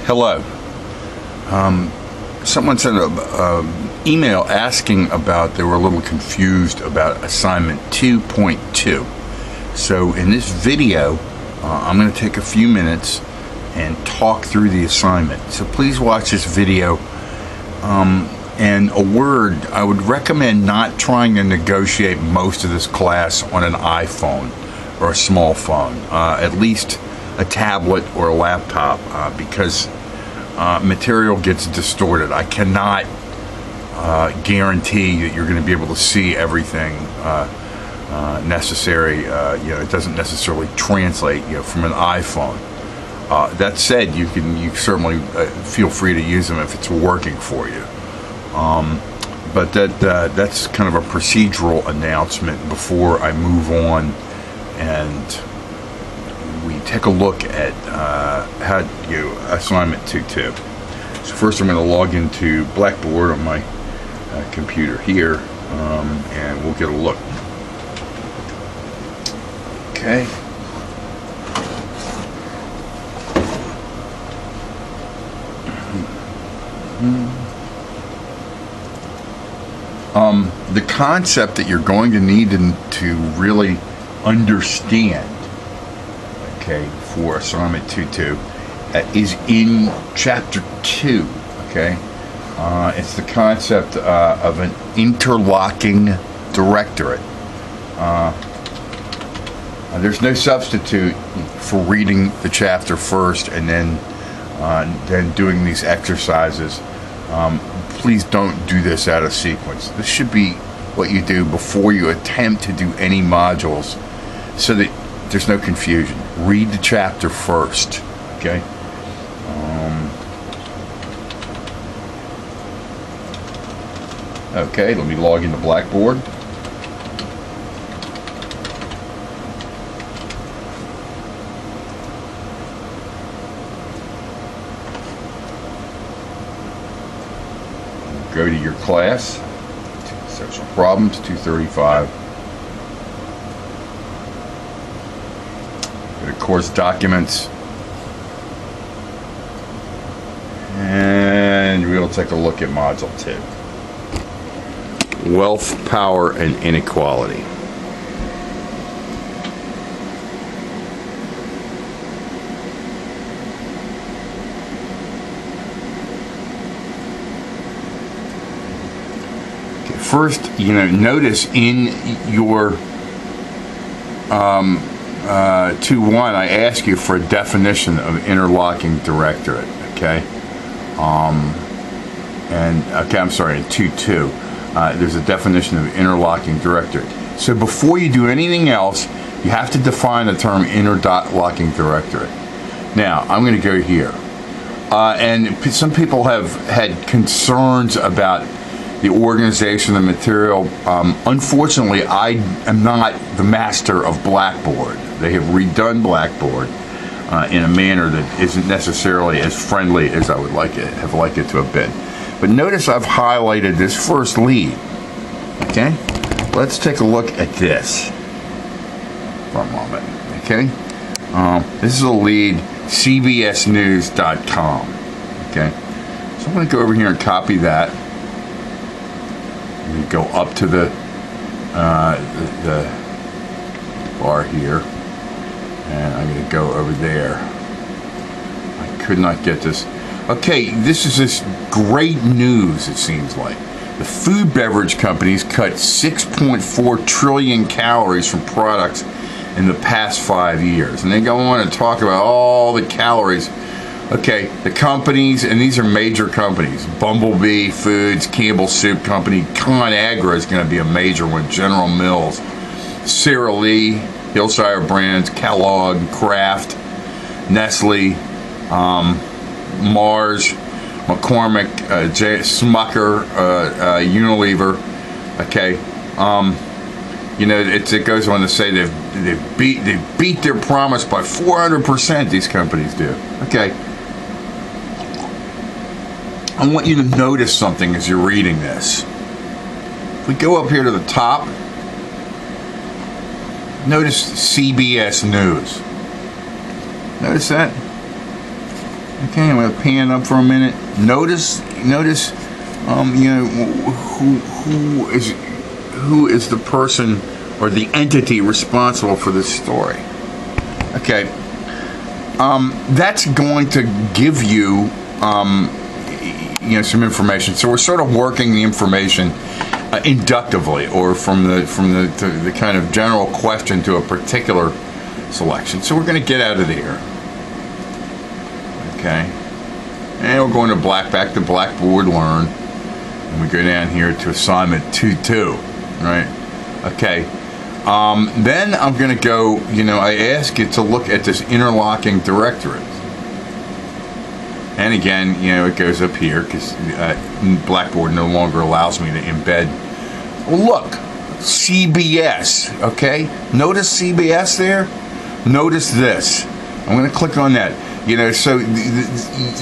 Hello. Someone sent an email asking about, they were a little confused about assignment 2.2. So in this video, I'm going to take a few minutes and talk through the assignment. So please watch this video. And a word, I would recommend not trying to negotiate most of this class on an iPhone or a small phone. At least a tablet or a laptop, because material gets distorted. I cannot guarantee that you're going to be able to see everything necessary. It doesn't necessarily translate, from an iPhone. That said, you certainly feel free to use them if it's working for you. But that's kind of a procedural announcement before I move on and we take a look at how you assignment 2.2. So first I'm going to log into Blackboard on my computer here, and we'll get a look. Okay. The concept that you're going to need to really understand, okay, for assignment 2.2 is in chapter 2. Okay, it's the concept of an interlocking directorate. There's no substitute for reading the chapter first and then doing these exercises. Please don't do this out of sequence. This should be what you do before you attempt to do any modules, so that there's no confusion. Read the chapter first, okay? Okay, let me log into Blackboard. Go to your class, social problems, 235. Go to course documents. And we'll take a look at module 2. Wealth, power, and inequality. First, notice in your 2.1, I ask you for a definition of interlocking directorate, okay? I'm sorry, in 2.2, there's a definition of interlocking directorate. So before you do anything else, you have to define the term interlocking directorate. Now, I'm going to go here. And some people have had concerns about the organization of the material. Unfortunately, I am not the master of Blackboard. They have redone Blackboard in a manner that isn't necessarily as friendly as I would have liked it to have been. But notice I've highlighted this first lead. Okay, let's take a look at this for a moment. Okay, this is a lead, cbsnews.com. Okay, so I'm going to go over here and copy that. You go up to the bar here, and I'm going to go over there. I could not get this. Okay, this is this great news, it seems like. The food beverage companies cut 6.4 trillion calories from products in the past 5 years. And they go on and talk about all the calories. Okay, the companies, and these are major companies: Bumblebee Foods, Campbell Soup Company, ConAgra is going to be a major one, General Mills, Sara Lee, Hillshire Brands, Kellogg, Kraft, Nestle, Mars, McCormick, Smucker, Unilever. Okay, it goes on to say they beat their promise by 400%. These companies do. Okay. I want you to notice something as you're reading this. If we go up here to the top, notice CBS News. Notice that? Okay, I'm going to pan up for a minute. Notice, who is the person or the entity responsible for this story. Okay, that's going to give you, some information. So we're sort of working the information inductively, or from the kind of general question to a particular selection. So we're going to get out of there. Okay, and we're going to back to Blackboard Learn, and we go down here to assignment 2.2, right? Okay, then I'm going to go, I ask you to look at this interlocking directory. And again, it goes up here because Blackboard no longer allows me to embed. Well, look, CBS, okay? Notice CBS there? Notice this. I'm going to click on that. So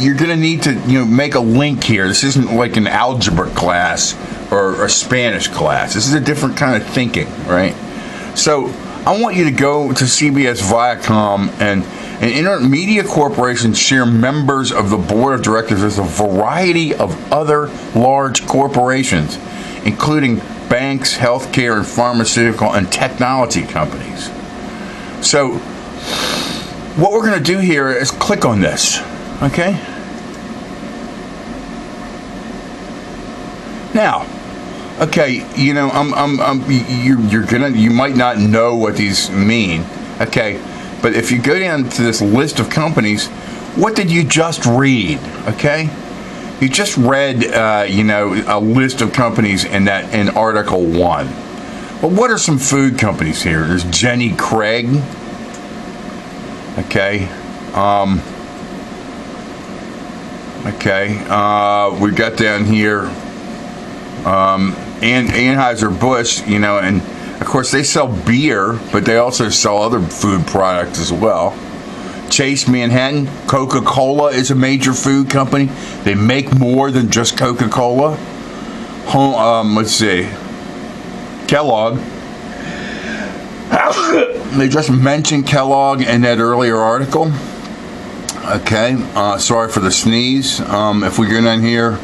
you're going to need to, make a link here. This isn't like an algebra class or a Spanish class. This is a different kind of thinking, right? So I want you to go to CBS Viacom, and intermedia corporations share members of the board of directors with a variety of other large corporations, including banks, healthcare, and pharmaceutical and technology companies. So what we're going to do here is click on this, okay? Now, okay, you might not know what these mean, okay? But if you go down to this list of companies, what did you just read, okay? You just read, a list of companies in Article 1. Well, what are some food companies here? There's Jenny Craig. Okay. We've got down here Anheuser-Busch, and of course they sell beer, but they also sell other food products as well. Chase Manhattan, Coca-Cola is a major food company. They make more than just Coca-Cola. Let's see. Kellogg. They just mentioned Kellogg in that earlier article. Okay, sorry for the sneeze. If we go down here,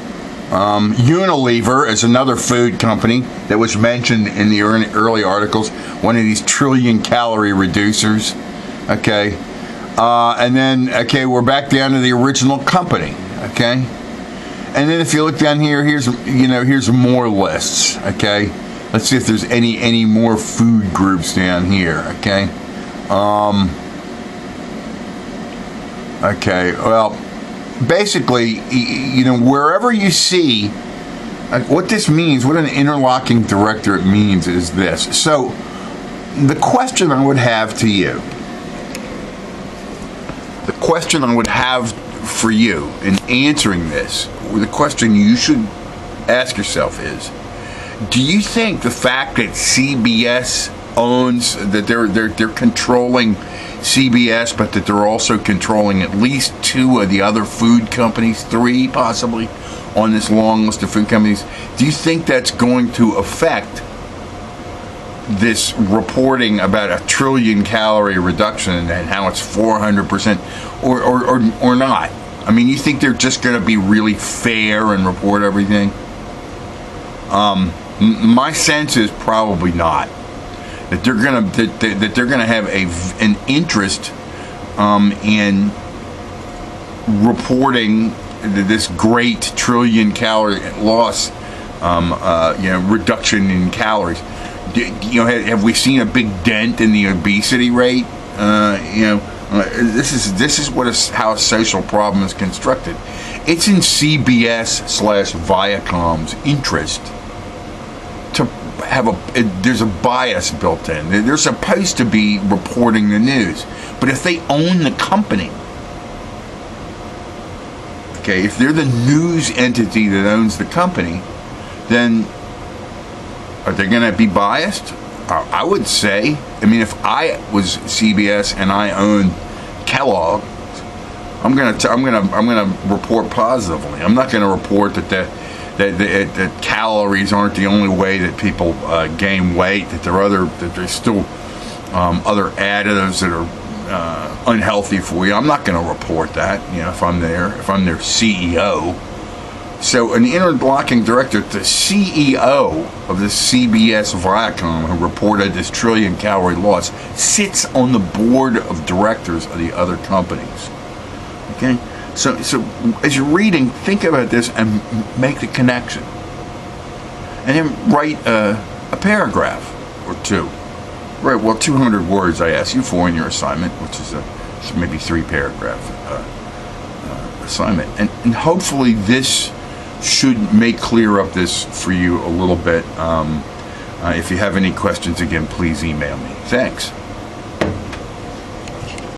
Unilever is another food company that was mentioned in the early articles. One of these trillion-calorie reducers. Okay, and then we're back down to the original company. Okay, and then if you look down here, here's more lists. Okay. Let's see if there's any more food groups down here, okay? Well, basically, wherever you see, what this means, what an interlocking directorate means is this. So, the question I would have to you, the question I would have for you in answering this, the question you should ask yourself is, do you think the fact that CBS owns, that they're controlling CBS, but that they're also controlling at least 2 of the other food companies, 3 possibly, on this long list of food companies, do you think that's going to affect this reporting about a trillion-calorie reduction and how it's 400%, or not? I mean, you think they're just going to be really fair and report everything? My sense is probably not. That they're gonna have an interest in reporting this great trillion-calorie loss, reduction in calories. Have we seen a big dent in the obesity rate? This is how a social problem is constructed. It's in CBS/Viacom's interest to have there's a bias built in. They're supposed to be reporting the news, but if they own the company, okay, if they're the news entity that owns the company, then are they going to be biased? I would say. I mean, if I was CBS and I owned Kellogg, I'm gonna report positively. I'm not going to report that calories aren't the only way that people gain weight. That there's still other additives that are unhealthy for you. I'm not going to report that, if I'm their CEO. So an interlocking director, the CEO of the CBS Viacom, who reported this trillion-calorie loss, sits on the board of directors of the other companies. Okay? So as you're reading, think about this and make the connection. And then write a paragraph or two. Right, well, 200 words I asked you for in your assignment, which is maybe 3-paragraph assignment. And hopefully this should make clear up this for you a little bit. If you have any questions, again, please email me. Thanks.